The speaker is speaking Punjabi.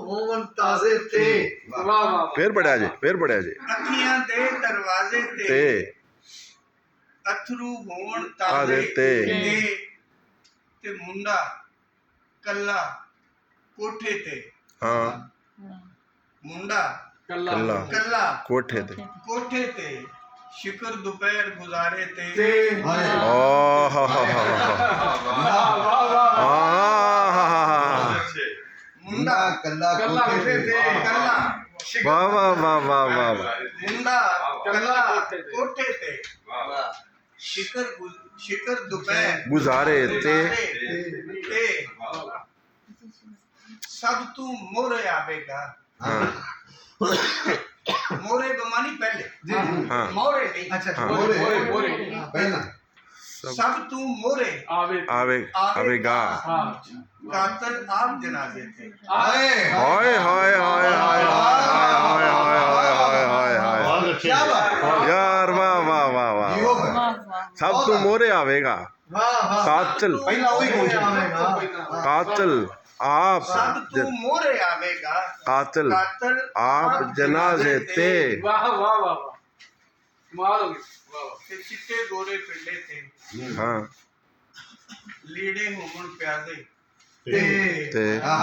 ਹੋਵਨ ਤਾਜ਼ੇ ਤੇ। वाह वाह फिर पढ़िया जी, फिर पढ़िया जी। ਅੱਖੀਆਂ ਦੇ ਦਰਵਾਜ਼ੇ ते ਤੇ ਅਥਰੂ ਹੋਣ ਤਾਜ਼ੇ ਤਾਜ਼ੇ ਤੇ ਮੁੰਡਾ ਕੱਲਾ ਕੋਠੇ ਤੇ। हाँ ਮੁੰਡਾ कल्ला कल्ला ਕੱਲਾ कोठे ते। ਕੋਠੇ ਤੇ ਸ਼ਿਕਰ ਦੁਪਹਿਰ ਗੁਜ਼ਾਰੇ ਤੇ। ਹਾਏ ओ हा हा हा ਮੁੰਡਾ ਕੱਲਾ ਕੱਲਾ ਕੋਠੇ ਤੇ। ਕੱਲਾ वाह वाह वाह वाह वाह वाह। ਮੁੰਡਾ ਕੱਲਾ ਕੋਠੇ ਤੇ ਸ਼ਿਕਰ ਦੁਪਹਿਰ गुजारे ते ਤੇ ਸਭ ਤੂੰ ਮੋਰੇ ਆਵੇਗਾ। हाँ ਮੋਰੇ ਬਮਾਨੀ ਪਹਿਲੇ हाँ ਮੋਰੇ ਨਹੀਂ। ਅੱਛਾ हाँ। ਬੋਲੇ बोरे ਪਹਿਲਾਂ ਸਭ ਤੂੰ ਮੋਰੇ आवे आवे आवेगा। हाँ ਕਾਤਲ ਆਪ ਜਨਾਜ਼ੇ ਤੇ। ਹਾਏ हाय हाय हाय हाय हाय हाय हाय हाय हाय हाय ਕੀ ਬਾਤ यार वाह वाह वाह वाह। ਕੀ ਹੋ ਗਿਆ सब तू मोरे आवेगा। ਵਾਹ ਵਾਹ कातिल ਪਹਿਲਾਂ ਉਹੀ ਬੋਲ ਆਵੇਗਾ कातिल आप ਸਭ ਤੂੰ ਮੋਰੇ ਆਵੇਗਾ। कातिल ਕਾਤਲ आप जनाजे ते। वाह वाह वाह वाह कमाल हो गई वाह वाह ਤੇ ਚਿੱਟੇ ਗੋਰੇ ਪਿੰਡੇ ਤੇ हाँ ਲੀੜੇ ਹੋਵਣ ਪਿਆਜ਼ੇ ਤੇ ते ਆਹ